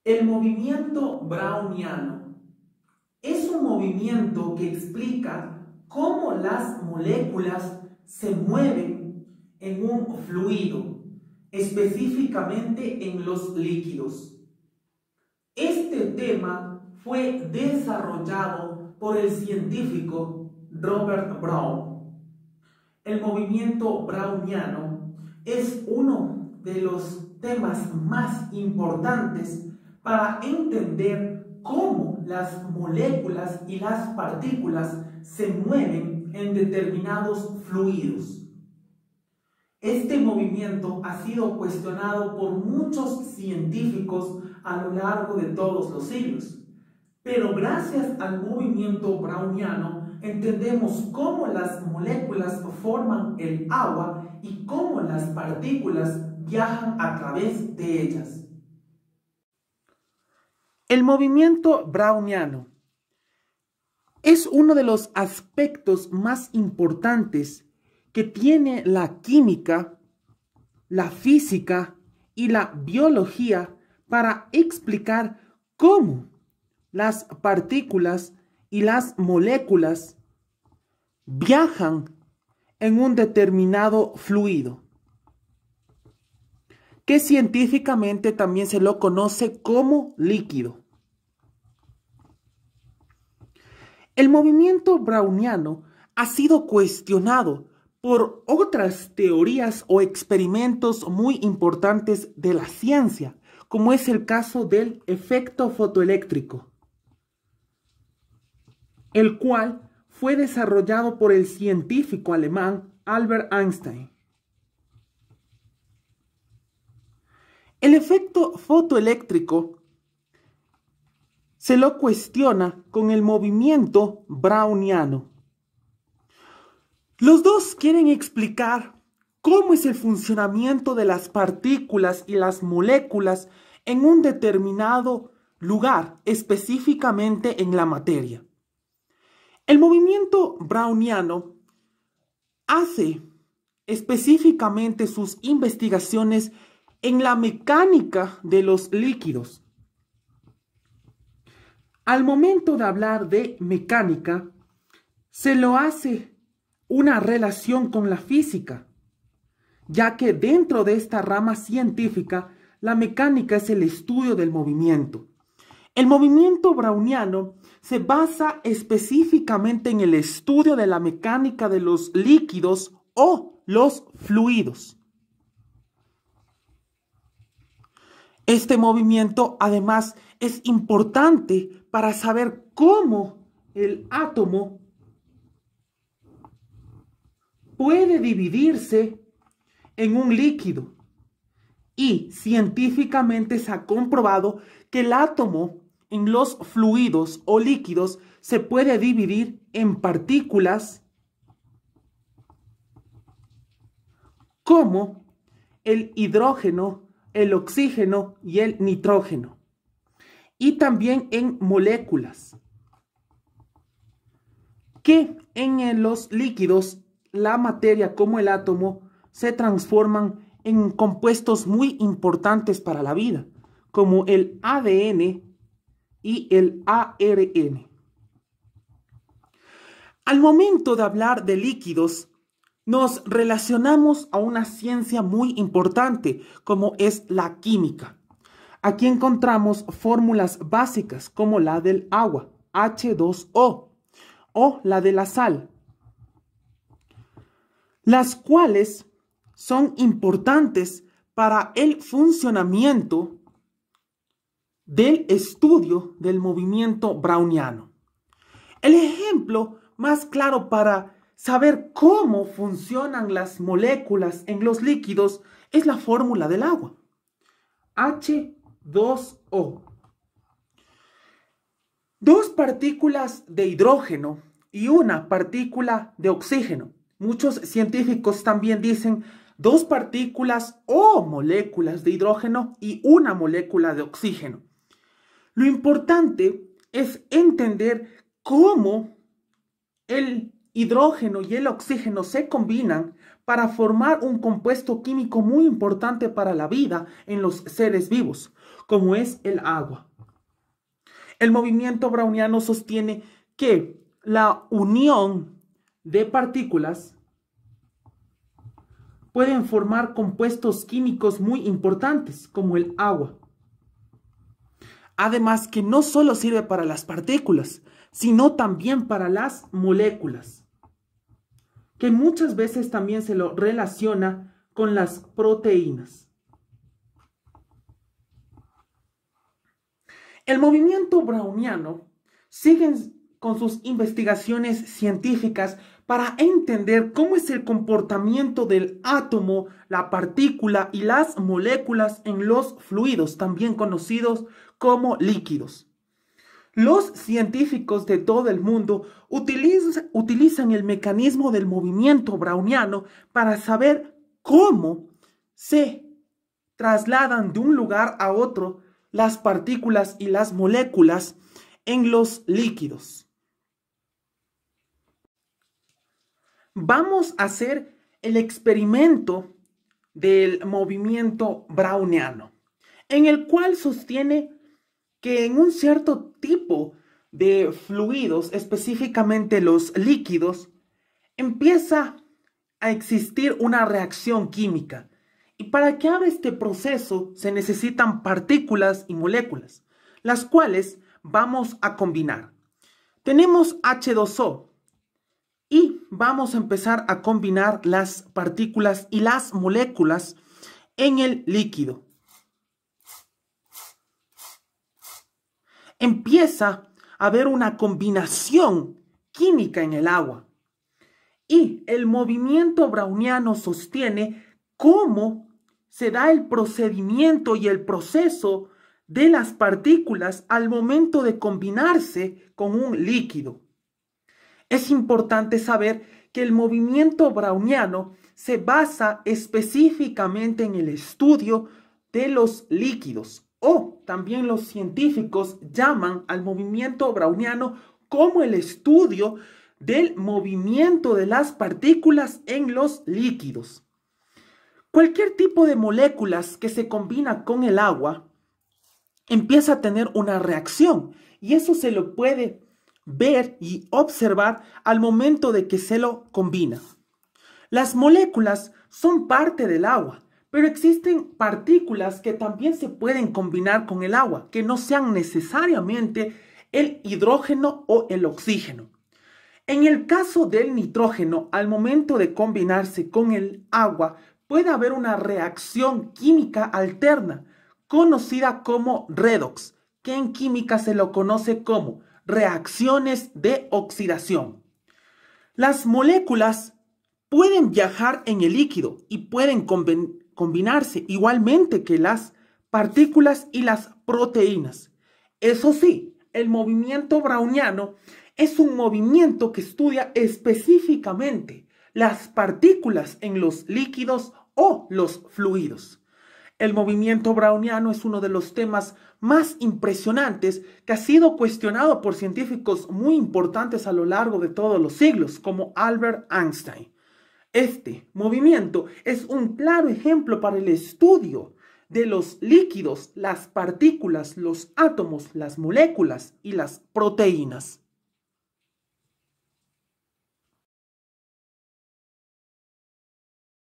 El movimiento browniano es un movimiento que explica cómo las moléculas se mueven en un fluido, específicamente en los líquidos. Este tema fue desarrollado por el científico Robert Brown. El movimiento browniano es uno de los temas más importantes para entender cómo las moléculas y las partículas se mueven en determinados fluidos. Este movimiento ha sido cuestionado por muchos científicos a lo largo de todos los siglos, pero gracias al movimiento browniano entendemos cómo las moléculas forman el agua y cómo las partículas viajan a través de ellas. El movimiento browniano es uno de los aspectos más importantes que tiene la química, la física y la biología para explicar cómo las partículas y las moléculas viajan en un determinado fluido, que científicamente también se lo conoce como líquido. El movimiento browniano ha sido cuestionado por otras teorías o experimentos muy importantes de la ciencia, como es el caso del efecto fotoeléctrico, el cual fue desarrollado por el científico alemán Albert Einstein. El efecto fotoeléctrico se lo cuestiona con el movimiento browniano. Los dos quieren explicar cómo es el funcionamiento de las partículas y las moléculas en un determinado lugar, específicamente en la materia. El movimiento browniano hace específicamente sus investigaciones en la mecánica de los líquidos. Al momento de hablar de mecánica, se lo hace una relación con la física, ya que dentro de esta rama científica, la mecánica es el estudio del movimiento. El movimiento browniano se basa específicamente en el estudio de la mecánica de los líquidos o los fluidos. Este movimiento, además, es importante para saber cómo el átomo puede dividirse en un líquido. Y científicamente se ha comprobado que el átomo en los fluidos o líquidos se puede dividir en partículas como el hidrógeno, el oxígeno y el nitrógeno, y también en moléculas, que en los líquidos, la materia como el átomo, se transforman en compuestos muy importantes para la vida, como el ADN y el ARN. Al momento de hablar de líquidos, nos relacionamos a una ciencia muy importante, como es la química. Aquí encontramos fórmulas básicas como la del agua, H2O, o la de la sal, las cuales son importantes para el funcionamiento del estudio del movimiento browniano. El ejemplo más claro para saber cómo funcionan las moléculas en los líquidos es la fórmula del agua, H2O. Dos partículas de hidrógeno y una partícula de oxígeno. Muchos científicos también dicen dos partículas o moléculas de hidrógeno y una molécula de oxígeno. Lo importante es entender cómo el hidrógeno y el oxígeno se combinan para formar un compuesto químico muy importante para la vida en los seres vivos, como es el agua. El movimiento browniano sostiene que la unión de partículas pueden formar compuestos químicos muy importantes, como el agua. Además, que no solo sirve para las partículas, sino también para las moléculas, que muchas veces también se lo relaciona con las proteínas. El movimiento browniano sigue con sus investigaciones científicas para entender cómo es el comportamiento del átomo, la partícula y las moléculas en los fluidos, también conocidos como líquidos. Los científicos de todo el mundo utilizan el mecanismo del movimiento browniano para saber cómo se trasladan de un lugar a otro las partículas y las moléculas en los líquidos. Vamos a hacer el experimento del movimiento browniano, en el cual sostiene que en un cierto tipo de fluidos, específicamente los líquidos, empieza a existir una reacción química. Y para que haga este proceso se necesitan partículas y moléculas, las cuales vamos a combinar. Tenemos H2O y vamos a empezar a combinar las partículas y las moléculas en el líquido. Empieza a haber una combinación química en el agua. Y el movimiento browniano sostiene cómo se da el procedimiento y el proceso de las partículas al momento de combinarse con un líquido. Es importante saber que el movimiento browniano se basa específicamente en el estudio de los líquidos, o también los científicos llaman al movimiento browniano como el estudio del movimiento de las partículas en los líquidos. Cualquier tipo de moléculas que se combina con el agua empieza a tener una reacción, y eso se lo puede ver y observar al momento de que se lo combina. Las moléculas son parte del agua, pero existen partículas que también se pueden combinar con el agua, que no sean necesariamente el hidrógeno o el oxígeno. En el caso del nitrógeno, al momento de combinarse con el agua, puede haber una reacción química alterna, conocida como redox, que en química se lo conoce como reacciones de oxidación. Las moléculas pueden viajar en el líquido y pueden combinarse igualmente que las partículas y las proteínas. Eso sí, el movimiento browniano es un movimiento que estudia específicamente las partículas en los líquidos o los fluidos. El movimiento browniano es uno de los temas más impresionantes que ha sido cuestionado por científicos muy importantes a lo largo de todos los siglos, como Albert Einstein. Este movimiento es un claro ejemplo para el estudio de los líquidos, las partículas, los átomos, las moléculas y las proteínas.